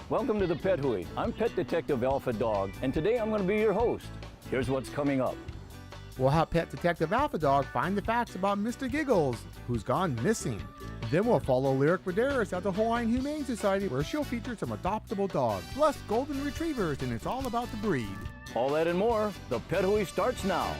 Welcome to the Pet Hui. I'm Pet Detective Alpha Dog, and today I'm going to be your host. Here's what's coming up. We'll have Pet Detective Alpha Dog find the facts about Mr. Giggles, who's gone missing. Then we'll follow Lyric Medeiros at the Hawaiian Humane Society, where she'll feature some adoptable dogs, plus golden retrievers, and it's all about the breed. All that and more, the Pet Hui starts now.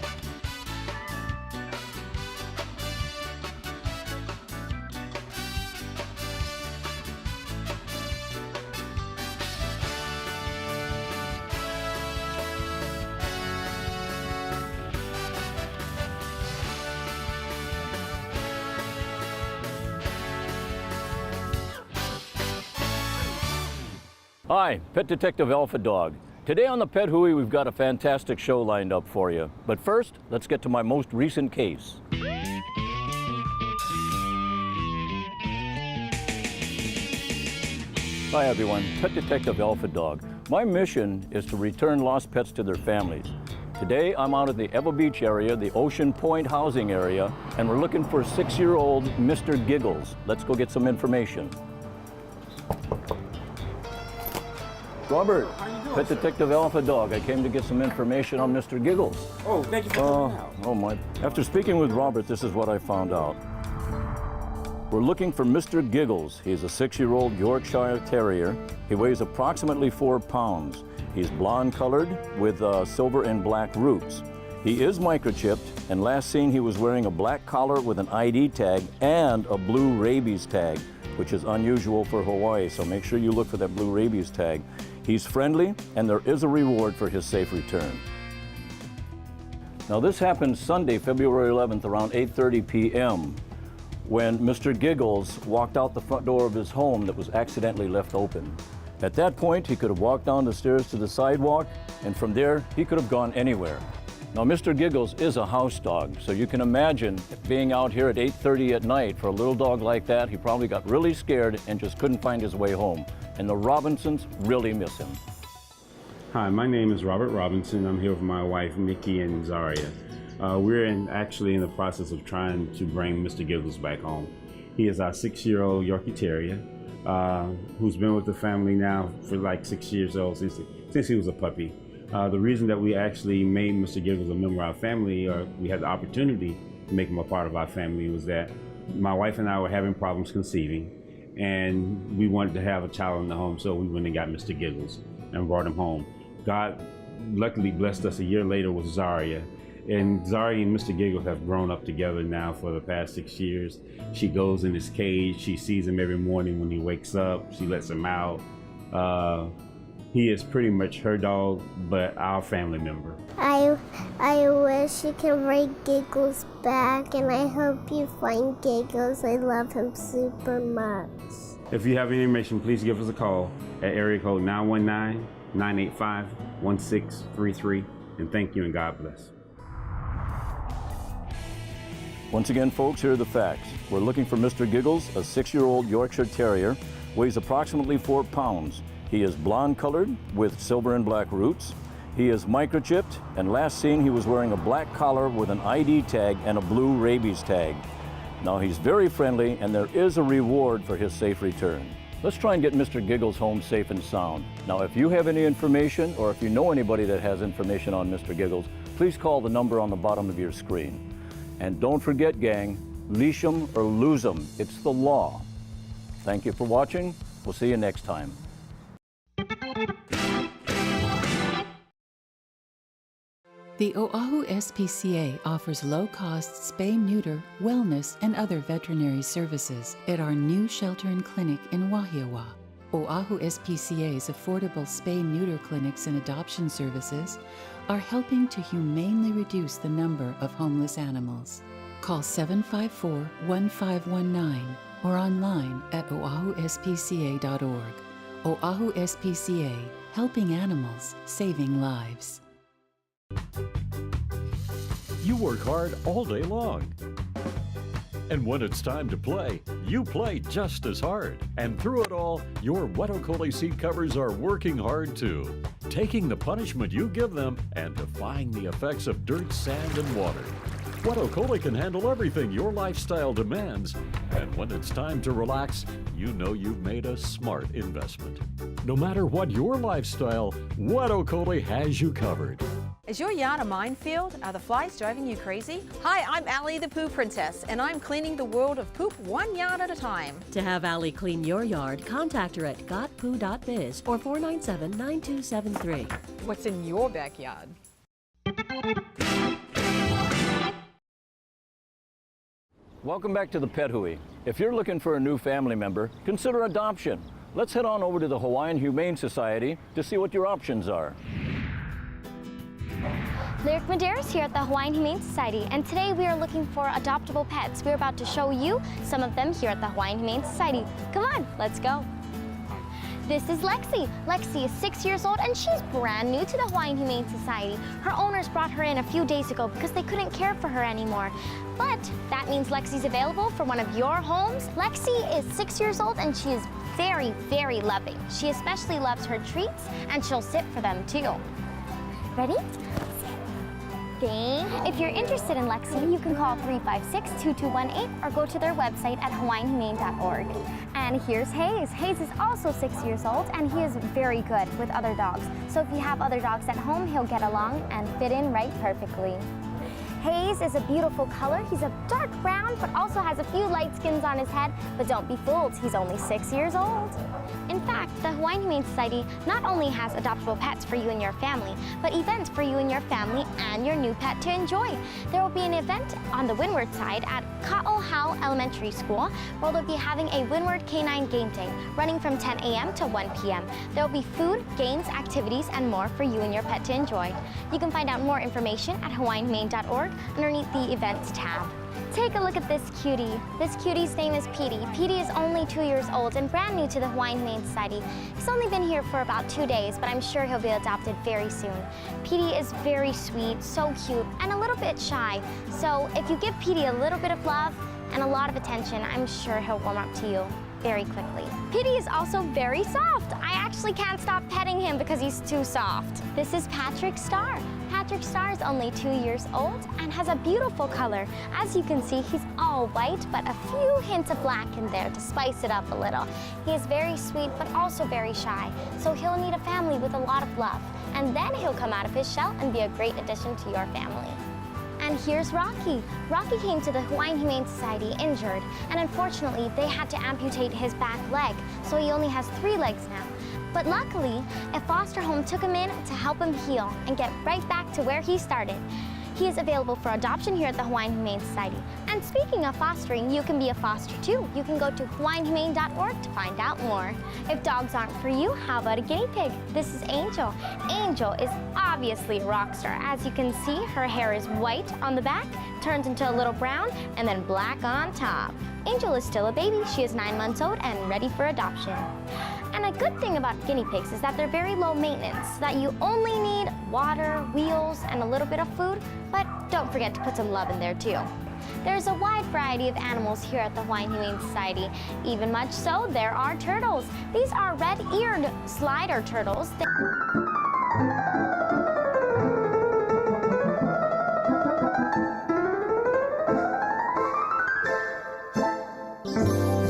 Hi, Pet Detective Alpha Dog. Today on the Pet Hui, we've got a fantastic show lined up for you. But first, let's get to my most recent case. Hi everyone, Pet Detective Alpha Dog. My mission is to return lost pets to their families. Today, I'm out at the Ewa Beach area, the Ocean Point housing area, and we're looking for 6-year-old Mr. Giggles. Let's go get some information. Robert, Pet Detective Alpha Dog. I came to get some information on Mr. Giggles. Oh, thank you for coming out. Oh my. After speaking with Robert, this is what I found out. We're looking for Mr. Giggles. He's a 6-year-old Yorkshire Terrier. He weighs approximately 4 pounds. He's blonde colored with silver and black roots. He is microchipped, and last seen he was wearing a black collar with an ID tag and a blue rabies tag, which is unusual for Hawaii, so make sure you look for that blue rabies tag. He's friendly, and there is a reward for his safe return. Now this happened Sunday, February 11th, around 8:30 p.m., when Mr. Giggles walked out the front door of his home that was accidentally left open. At that point, he could have walked down the stairs to the sidewalk, and from there, he could have gone anywhere. Now, Mr. Giggles is a house dog, so you can imagine being out here at 8:30 at night for a little dog like that. He probably got really scared and just couldn't find his way home. And the Robinsons really miss him. Hi, my name is Robert Robinson. I'm here with my wife, Nikki and Zaria. We're actually in the process of trying to bring Mr. Giggles back home. He is our 6-year-old Yorkie Terrier, who's been with the family now for like 6 years old since he was a puppy. The reason that we actually made Mr. Giggles a member of our family, or we had the opportunity to make him a part of our family, was that my wife and I were having problems conceiving, and we wanted to have a child in the home, so we went and got Mr. Giggles and brought him home. God luckily blessed us a year later with Zaria, and Zaria and Mr. Giggles have grown up together now for the past 6 years. She goes in his cage, she sees him every morning when he wakes up, she lets him out. He is pretty much her dog, but our family member. I wish you can bring Giggles back, and I hope you find Giggles. I love him super much. If you have any information, please give us a call at area code 919-985-1633. And thank you, and God bless. Once again, folks, here are the facts. We're looking for Mr. Giggles, a 6-year-old Yorkshire Terrier, weighs approximately 4 pounds. He is blonde colored with silver and black roots. He is microchipped, and last seen he was wearing a black collar with an ID tag and a blue rabies tag. Now he's very friendly, and there is a reward for his safe return. Let's try and get Mr. Giggles home safe and sound. Now if you have any information, or if you know anybody that has information on Mr. Giggles, please call the number on the bottom of your screen. And don't forget, gang, leash 'em or lose 'em. It's the law. Thank you for watching. We'll see you next time. The Oahu SPCA offers low-cost spay-neuter, wellness, and other veterinary services at our new shelter and clinic in Wahiawa. Oahu SPCA's affordable spay-neuter clinics and adoption services are helping to humanely reduce the number of homeless animals. Call 754-1519 or online at oahuspca.org. Oahu SPCA, helping animals, saving lives. You work hard all day long. And when it's time to play, you play just as hard. And through it all, your Wetokole seat covers are working hard too, taking the punishment you give them and defying the effects of dirt, sand, and water. Wetokoli can handle everything your lifestyle demands. And when it's time to relax, you know you've made a smart investment. No matter what your lifestyle, Wetokoli has you covered. Is your yard a minefield? Are the flies driving you crazy? Hi, I'm Allie the Poo Princess, and I'm cleaning the world of poop 1 yard at a time. To have Allie clean your yard, contact her at gotpoo.biz or 497-9273. What's in your backyard? Welcome back to the Pet Hui. If you're looking for a new family member, consider adoption. Let's head on over to the Hawaiian Humane Society to see what your options are. Lyric Medeiros here at the Hawaiian Humane Society, and today we are looking for adoptable pets. We're about to show you some of them here at the Hawaiian Humane Society. Come on, let's go. This is Lexi. Lexi is 6 years old and she's brand new to the Hawaiian Humane Society. Her owners brought her in a few days ago because they couldn't care for her anymore. But that means Lexi's available for one of your homes. Lexi is 6 years old and she is very, very loving. She especially loves her treats and she'll sit for them too. Ready? If you're interested in Lexi, you can call 356-2218 or go to their website at hawaiianhumane.org. And here's Hayes. Hayes is also 6 years old and he is very good with other dogs. So if you have other dogs at home, he'll get along and fit in right perfectly. Hayes is a beautiful color. He's a dark brown, but also has a few light skins on his head. But don't be fooled, he's only 6 years old. In fact, the Hawaiian Humane Society not only has adoptable pets for you and your family, but events for you and your family and your new pet to enjoy. There will be an event on the Windward side at Ka'ohao Elementary School, where they'll be having a Windward Canine Game Day, running from 10 a.m. to 1 p.m. There will be food, games, activities, and more for you and your pet to enjoy. You can find out more information at hawaiianhumane.org underneath the Events tab. Take a look at this cutie. This cutie's name is Petey. Petey is only 2 years old and brand new to the Hawaiian Humane Society. He's only been here for about 2 days, but I'm sure he'll be adopted very soon. Petey is very sweet, so cute, and a little bit shy. So if you give Petey a little bit of love and a lot of attention, I'm sure he'll warm up to you very quickly. Petey is also very soft. I actually can't stop petting him because he's too soft. This is Patrick Star. Patrick Star is only 2 years old and has a beautiful color. As you can see, he's all white, but a few hints of black in there to spice it up a little. He is very sweet, but also very shy, so he'll need a family with a lot of love. And then he'll come out of his shell and be a great addition to your family. And here's Rocky. Rocky came to the Hawaiian Humane Society injured, and unfortunately, they had to amputate his back leg, so he only has 3 legs now. But luckily, a foster home took him in to help him heal and get right back to where he started. He is available for adoption here at the Hawaiian Humane Society. And speaking of fostering, you can be a foster too. You can go to hawaiianhumane.org to find out more. If dogs aren't for you, how about a guinea pig? This is Angel. Angel is obviously a rock star. As you can see, her hair is white on the back, turns into a little brown, and then black on top. Angel is still a baby. She is 9 months old and ready for adoption. And a good thing about guinea pigs is that they're very low maintenance, so that you only need water, wheels, and a little bit of food, but don't forget to put some love in there too. There's a wide variety of animals here at the Hawaiian Humane Society. Even much so, there are turtles. These are red-eared slider turtles.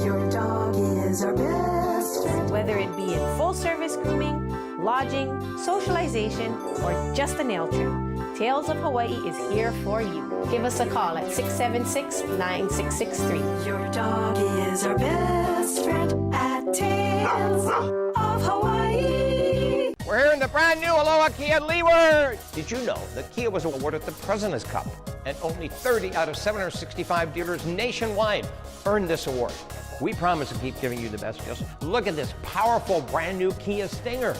Your dog is our best friend. Whether it be in full-service grooming, lodging, socialization, or just a nail trim, Tales of Hawaii is here for you. Give us a call at 676-9663. Your dog is our best friend at Tales of Hawaii. We're here in the brand new Aloha Kia Leeward. Did you know that Kia was awarded the President's Cup and only 30 out of 765 dealers nationwide earned this award? We promise to keep giving you the best. Just look at this powerful brand new Kia Stinger.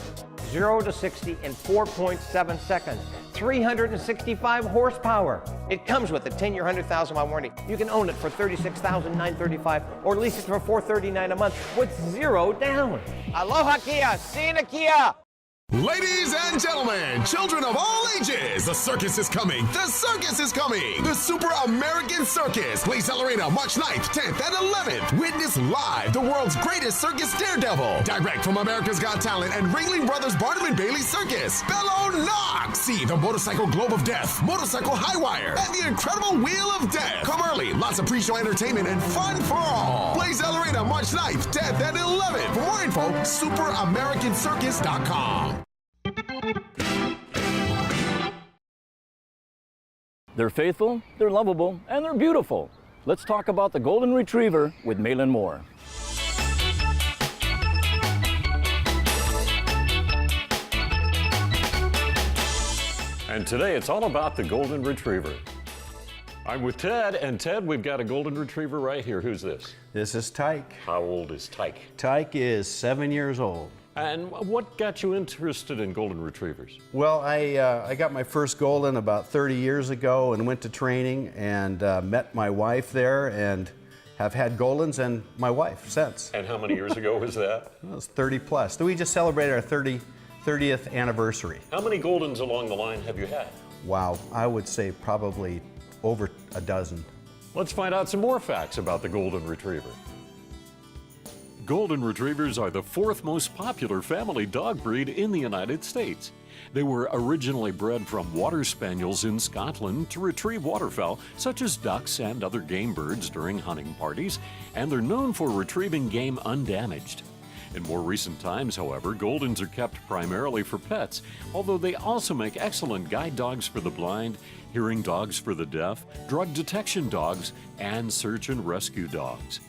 0 to 60 in 4.7 seconds. 365 horsepower. It comes with a 10-year, 100,000-mile warranty. You can own it for $36,935 or lease it for $439 a month with 0 down. Aloha Kia, see you in a Kia. Ladies and gentlemen, children of all ages, the circus is coming. The circus is coming. The Super American Circus, Place El Arena, March 9th, 10th, and 11th. Witness live the world's greatest circus daredevil, direct from America's Got Talent and Ringling Brothers Barnum and Bailey Circus, Bello Knox. See the Motorcycle Globe of Death, Motorcycle High Wire, and the Incredible Wheel of Death. Come early, lots of pre-show entertainment and fun for all. Place El Arena, March 9th, 10th, and 11th. For more info, superamericancircus.com. They're faithful, they're lovable, and they're beautiful. Let's talk about the Golden Retriever with Malin Moore. And today it's all about the Golden Retriever. I'm with Ted, and Ted, we've got a Golden Retriever right here. Who's this? This is Tyke. How old is Tyke? Tyke is 7 years old. And what got you interested in Golden Retrievers? Well, I got my first Golden about 30 years ago and went to training and met my wife there and have had Goldens and my wife since. And how many years ago was that? It was 30 plus. So we just celebrated our 30th anniversary. How many Goldens along the line have you had? Wow, I would say probably over a dozen. Let's find out some more facts about the Golden Retriever. Golden Retrievers are the fourth most popular family dog breed in the United States. They were originally bred from water spaniels in Scotland to retrieve waterfowl such as ducks and other game birds during hunting parties, and they're known for retrieving game undamaged. In more recent times, however, Goldens are kept primarily for pets, although they also make excellent guide dogs for the blind, hearing dogs for the deaf, drug detection dogs, and search and rescue dogs.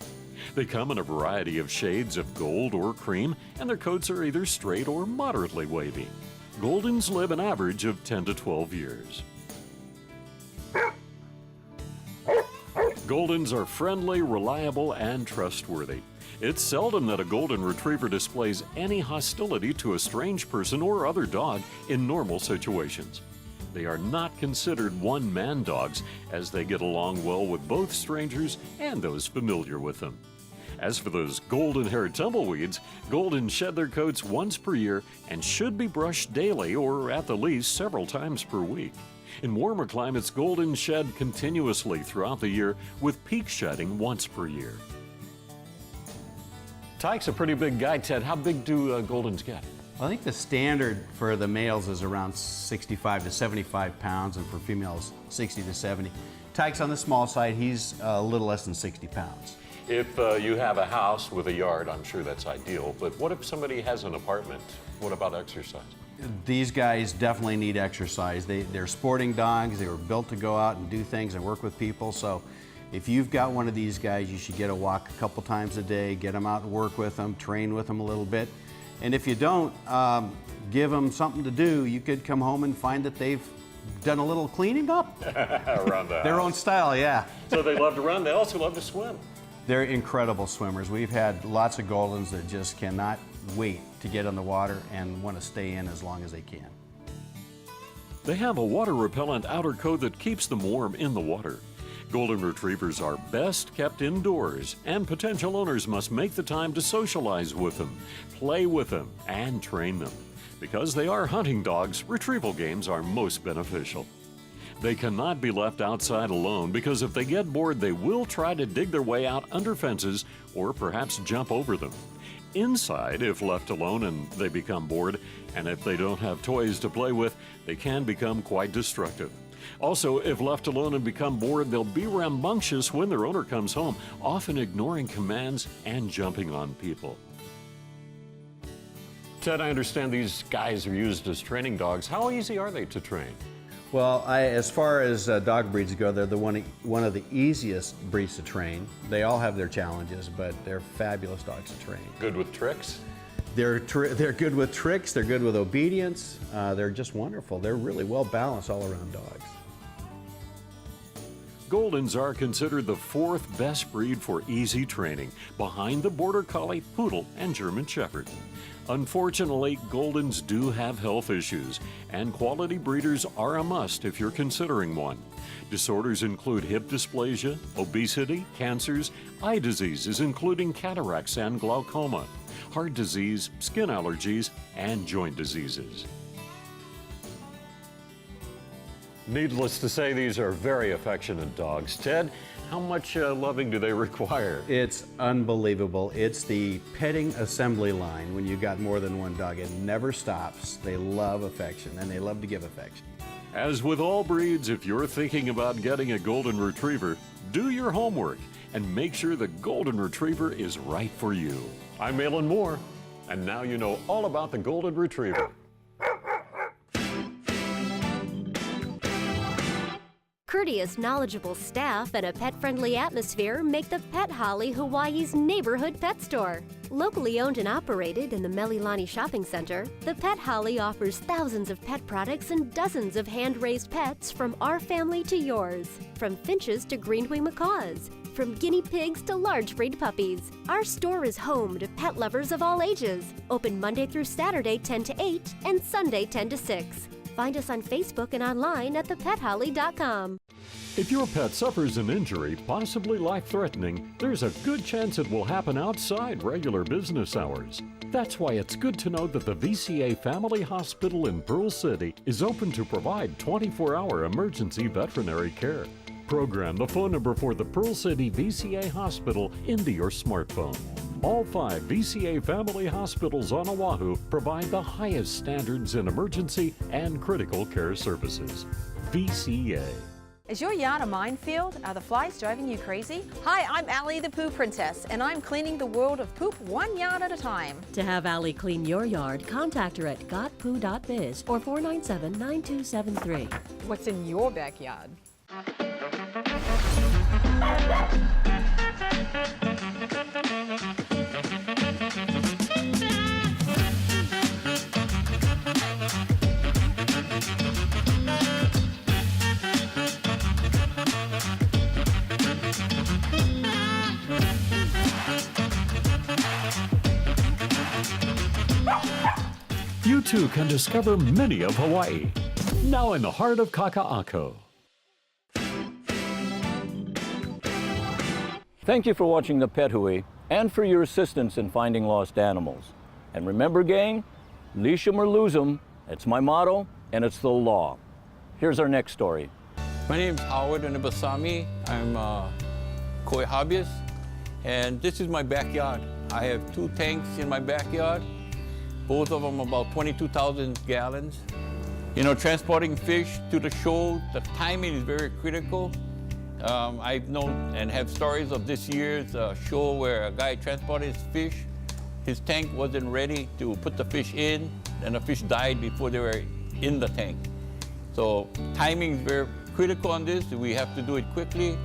They come in a variety of shades of gold or cream, and their coats are either straight or moderately wavy. Goldens live an average of 10 to 12 years. Goldens are friendly, reliable, and trustworthy. It's seldom that a Golden Retriever displays any hostility to a strange person or other dog in normal situations. They are not considered one-man dogs, as they get along well with both strangers and those familiar with them. As for those golden-haired tumbleweeds, Goldens shed their coats once per year and should be brushed daily or at the least several times per week. In warmer climates, Goldens shed continuously throughout the year, with peak shedding once per year. Tyke's a pretty big guy, Ted. How big do Goldens get? I think the standard for the males is around 65 to 75 pounds, and for females, 60 to 70. Tyke's on the small side. He's a little less than 60 pounds. If you have a house with a yard, I'm sure that's ideal, but what if somebody has an apartment? What about exercise? These guys definitely need exercise. They're sporting dogs. They were built to go out and do things and work with people. So if you've got one of these guys, you should get a walk a couple times a day, get them out and work with them, train with them a little bit. And if you don't, give them something to do, you could come home and find that they've done a little cleaning up. Around the Their house. own style, yeah. So they love to run. They also love to swim. They're incredible swimmers. We've had lots of Goldens that just cannot wait to get in the water and want to stay in as long as they can. They have a water-repellent outer coat that keeps them warm in the water. Golden Retrievers are best kept indoors, and potential owners must make the time to socialize with them, play with them, and train them. Because they are hunting dogs, retrieval games are most beneficial. They cannot be left outside alone, because if they get bored, they will try to dig their way out under fences or perhaps jump over them. Inside, if left alone and they become bored, and if they don't have toys to play with, they can become quite destructive. Also, if left alone and become bored, they'll be rambunctious when their owner comes home, often ignoring commands and jumping on people. Ted, I understand these guys are used as training dogs. How easy are they to train? Well, as far as dog breeds go, they're one of the easiest breeds to train. They all have their challenges, but they're fabulous dogs to train. Good with tricks? They're good with tricks, they're good with obedience, they're just wonderful. They're really well balanced all around dogs. Goldens are considered the fourth best breed for easy training, behind the Border Collie, Poodle, and German Shepherd. Unfortunately, Goldens do have health issues, and quality breeders are a must if you're considering one. Disorders include hip dysplasia, obesity, cancers, eye diseases including cataracts and glaucoma. heart disease, skin allergies, and joint diseases. Needless to say, these are very affectionate dogs. Ted, how much loving do they require? It's unbelievable. It's the petting assembly line when you've got more than one dog. It never stops. They love affection, and they love to give affection. As with all breeds, if you're thinking about getting a Golden Retriever, do your homework and make sure the Golden Retriever is right for you. I'm Malin Moore, and now you know all about the Golden Retriever. Courteous, knowledgeable staff and a pet-friendly atmosphere make the Pet Holly Hawaii's neighborhood pet store. Locally owned and operated in the Melilani Shopping Center, the Pet Holly offers thousands of pet products and dozens of hand-raised pets from our family to yours. From finches to green-winged macaws, from guinea pigs to large breed puppies. Our store is home to pet lovers of all ages. Open Monday through Saturday 10 to 8 and Sunday 10 to 6. Find us on Facebook and online at thepetholly.com. If your pet suffers an injury, possibly life-threatening, there's a good chance it will happen outside regular business hours. That's why it's good to know that the VCA Family Hospital in Pearl City is open to provide 24-hour emergency veterinary care. Program the phone number for the Pearl City VCA Hospital into your smartphone. All 5 VCA family hospitals on Oahu provide the highest standards in emergency and critical care services. VCA. Is your yard a minefield? Are the flies driving you crazy? Hi, I'm Allie the Poo Princess, and I'm cleaning the world of poop 1 yard at a time. To have Allie clean your yard, contact her at gotpoo.biz or 497-9273. What's in your backyard? You too can discover many of Hawaii. Now in the heart of Kaka'ako. Thank you for watching The Pet Hui and for your assistance in finding lost animals. And remember, gang, leash 'em or lose 'em. It's my motto, and it's the law. Here's our next story. My name is Howard Onibasami. I'm a koi hobbyist, and this is my backyard. I have 2 tanks in my backyard, both of them about 22,000 gallons. You know, transporting fish to the show, the timing is very critical. I've known and have stories of this year's show where a guy transported his fish. His tank wasn't ready to put the fish in, and the fish died before they were in the tank. So timing is very critical on this. We have to do it quickly.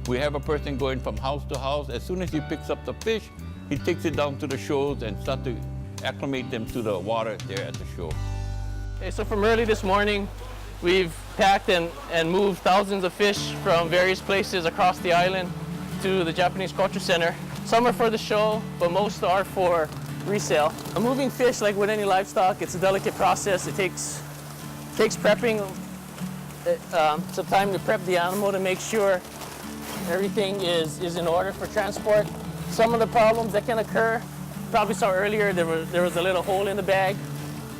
We have a person going from house to house. As soon as he picks up the fish, he takes it down to the shows and start to acclimate them to the water there at the show. Okay, so from early this morning, we've packed and moved thousands of fish from various places across the island to the Japanese Culture Center. Some are for the show, but most are for resale. Moving fish, like with any livestock, it's a delicate process. It takes prepping, some time to prep the animal to make sure everything is in order for transport. Some of the problems that can occur, probably saw earlier, there was a little hole in the bag.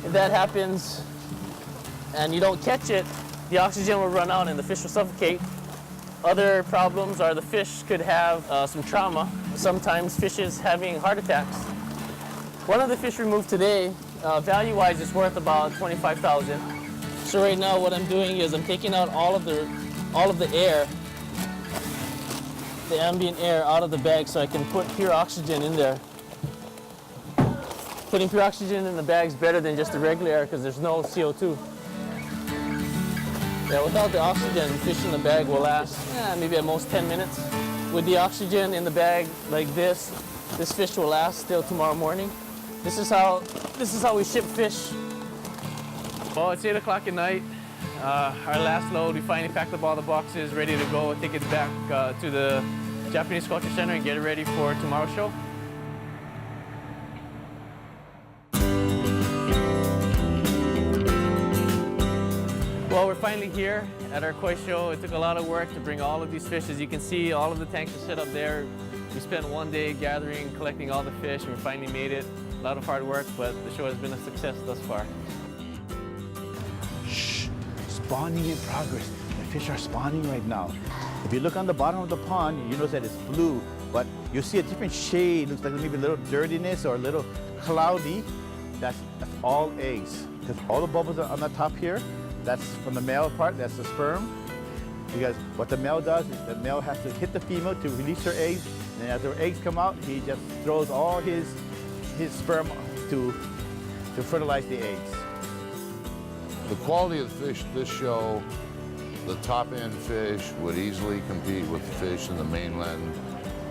If that happens and you don't catch it, the oxygen will run out and the fish will suffocate. Other problems are the fish could have some trauma. Sometimes fishes having heart attacks. One of the fish removed today, value-wise, is worth about $25,000. So right now, what I'm doing is I'm taking out all of the air, the ambient air, out of the bag, so I can put pure oxygen in there. Putting pure oxygen in the bag is better than just the regular air because there's no CO2. Yeah, without the oxygen, fish in the bag will last maybe at most 10 minutes. With the oxygen in the bag like this fish will last till tomorrow morning. This is how we ship fish. Well, it's 8 o'clock at night. Our last load, we finally packed up all the boxes, ready to go. Take it back to the Japanese Culture Center and get it ready for tomorrow's show. Well, we're finally here at our koi show. It took a lot of work to bring all of these fish. As you can see, all of the tanks are set up there. We spent one day gathering, collecting all the fish, and we finally made it. a lot of hard work, but the show has been a success thus far. Shh, spawning in progress. The fish are spawning right now. If you look on the bottom of the pond, you notice that it's blue, but you'll see a different shade. Looks like maybe a little dirtiness or a little cloudy. That's all eggs. Because all the bubbles are on the top here, that's from the male part, that's the sperm. Because what the male does is the male has to hit the female to release her eggs, and as her eggs come out, he just throws all his sperm to fertilize the eggs. The quality of the fish this show, the top-end fish would easily compete with the fish in the mainland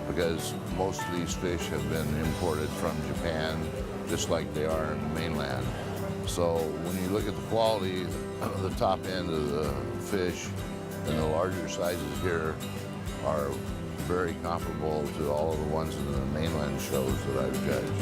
because most of these fish have been imported from Japan, just like they are in the mainland. So when you look at the quality of the top end of the fish, and the larger sizes here are very comparable to all of the ones in the mainland shows that I've judged.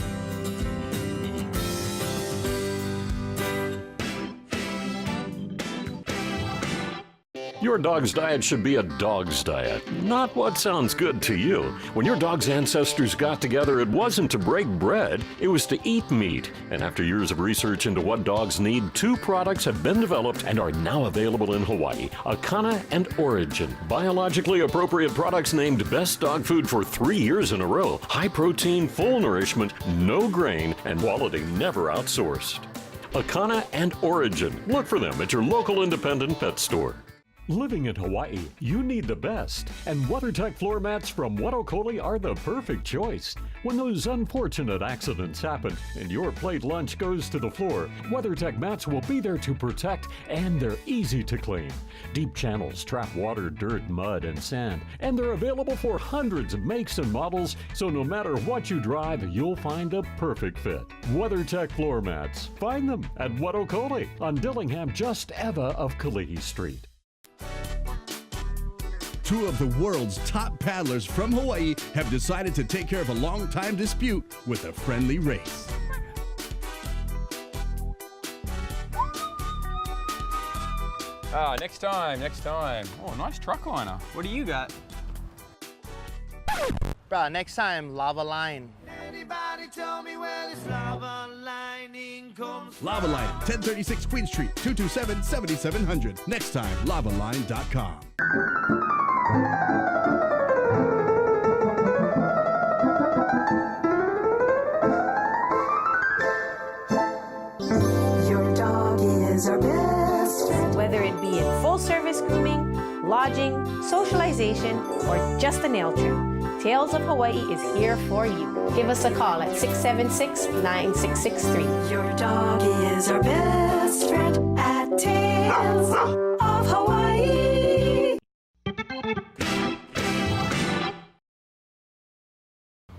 Your dog's diet should be a dog's diet, not what sounds good to you. When your dog's ancestors got together, it wasn't to break bread, it was to eat meat. And after years of research into what dogs need, 2 products have been developed and are now available in Hawaii: Akana and Origin. Biologically appropriate products named Best Dog Food for 3 years in a row. High protein, full nourishment, no grain, and quality never outsourced. Akana and Origin. Look for them at your local independent pet store. Living in Hawaii, you need the best, and WeatherTech floor mats from Wetokoli are the perfect choice. When those unfortunate accidents happen and your plate lunch goes to the floor, WeatherTech mats will be there to protect, and they're easy to clean. Deep channels trap water, dirt, mud, and sand, and they're available for hundreds of makes and models, so no matter what you drive, you'll find a perfect fit. WeatherTech floor mats. Find them at Wetokoli on Dillingham, just ever of Kalihi Street. 2 of the world's top paddlers from Hawaii have decided to take care of a long-time dispute with a friendly race. Next time. Oh, nice truck liner. What do you got? Bruh, next time, lava line. Lava Line, 1036 Queen Street, 227-7700. Next time, lavaline.com. Your dog is our best friend. Whether it be in full-service grooming, lodging, socialization, or just a nail trim, Tales of Hawaii is here for you. Give us a call at 676-9663. Your dog is our best friend at Tales of Hawaii.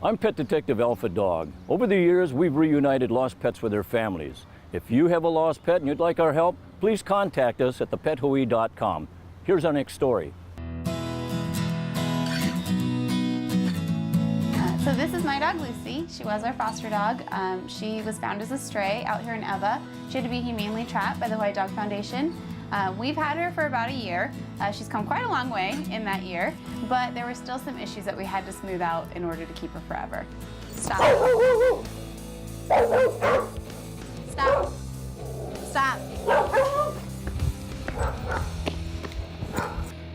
I'm Pet Detective Alpha Dog. Over the years, we've reunited lost pets with their families. If you have a lost pet and you'd like our help, please contact us at thepethawaii.com. Here's our next story. So this is my dog Lucy. She was our foster dog. She was found as a stray out here in Ewa. She had to be humanely trapped by the White Dog Foundation. We've had her for about a year. She's come quite a long way in that year, but there were still some issues that we had to smooth out in order to keep her forever. Stop. Stop. Stop.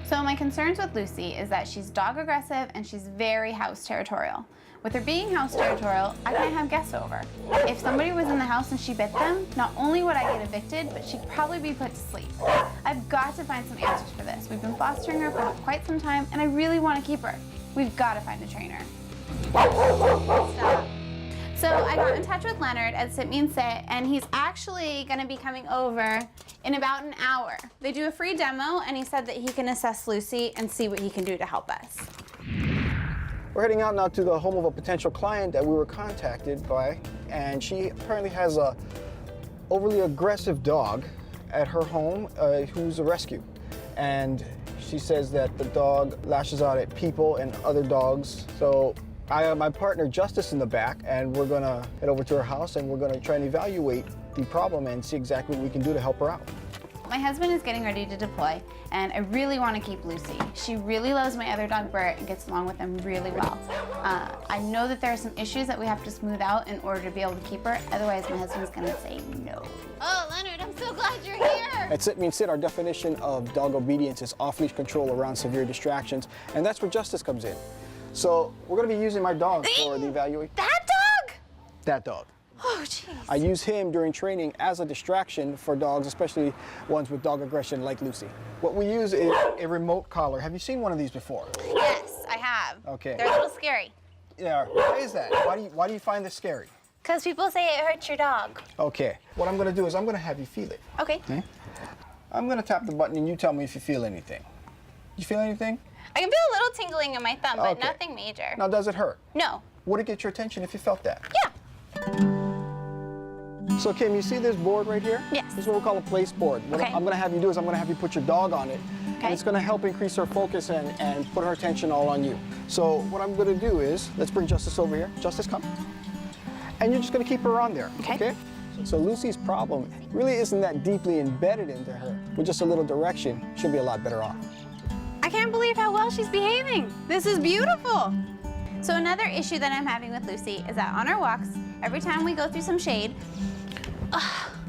So my concerns with Lucy is that she's dog aggressive and she's very house territorial. With her being house territorial, I can't have guests over. If somebody was in the house and she bit them, not only would I get evicted, but she'd probably be put to sleep. I've got to find some answers for this. We've been fostering her for quite some time, and I really want to keep her. We've got to find a trainer. Stop. So I got in touch with Leonard at Sit Me and Sit, and he's actually going to be coming over in about an hour. They do a free demo, and he said that he can assess Lucy and see what he can do to help us. We're heading out now to the home of a potential client that we were contacted by, and she apparently has a overly aggressive dog at her home who's a rescue. And she says that the dog lashes out at people and other dogs. So I have my partner Justice in the back, and we're gonna head over to her house and we're gonna try and evaluate the problem and see exactly what we can do to help her out. my husband is getting ready to deploy, and I really want to keep Lucy. She really loves my other dog, Bert, and gets along with him really well. I know that there are some issues that we have to smooth out in order to be able to keep her, otherwise my husband's going to say no. Oh, Leonard, I'm so glad you're here. At Sit Means Sit, our definition of dog obedience is off-leash control around severe distractions, and that's where Justice comes in. So we're going to be using my dog for the evaluation. That dog? That dog. Oh, jeez. I use him during training as a distraction for dogs, especially ones with dog aggression like Lucy. What we use is a remote collar. Have you seen one of these before? Yes, I have. Okay. They're a little scary. Yeah. Why is that? Why do you find this scary? Because people say it hurts your dog. Okay. What I'm going to do is I'm going to have you feel it. Okay. Okay? I'm going to tap the button and you tell me if you feel anything. You feel anything? I can feel a little tingling in my thumb, but Okay. nothing major. Now, does it hurt? No. Would it get your attention if you felt that? Yeah. So, Kim, you see this board right here? Yes. This is what we call a place board. What Okay. I'm going to have you do is I'm going to have you put your dog on it. Okay. And it's going to help increase her focus and put her attention all on you. So what I'm going to do is, let's bring Justice over here. Justice, come. And you're just going to keep her on there, okay? So Lucy's problem really isn't that deeply embedded into her. With just a little direction, she'll be a lot better off. I can't believe how well she's behaving. This is beautiful. So another issue that I'm having with Lucy is that on our walks, every time we go through some shade,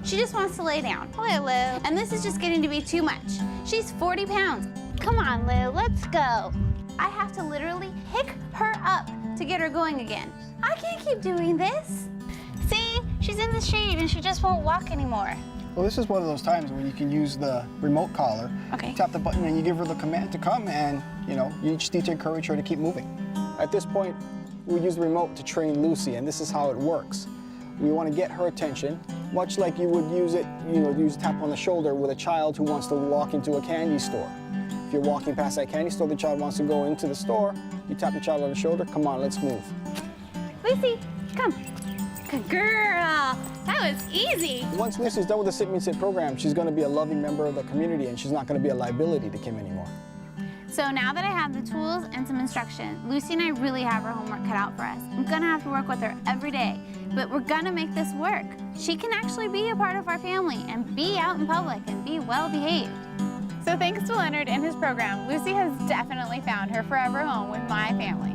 she just wants to lay down. Lulu. And this is just getting to be too much. She's 40 pounds. Come on, Lou, let's go. I have to literally pick her up to get her going again. I can't keep doing this. See, she's in the shade and she just won't walk anymore. Well, this is one of those times where you can use the remote collar, tap the button, and you give her the command to come, and you just need to encourage her to keep moving. At this point, we use the remote to train Lucy, and this is how it works. We want to get her attention, much like you would use it, use a tap on the shoulder with a child who wants to walk into a candy store. If you're walking past that candy store, the child wants to go into the store, you tap the child on the shoulder, come on, let's move. Lucy, come. Good girl. That was easy. Once Lucy's done with the Sit Means Sit program, she's going to be a loving member of the community, and she's not going to be a liability to Kim anymore. So now that I have the tools and some instruction, Lucy and I really have her homework cut out for us. I'm gonna have to work with her every day, but we're gonna make this work. She can actually be a part of our family and be out in public and be well behaved. So thanks to Leonard and his program, Lucy has definitely found her forever home with my family.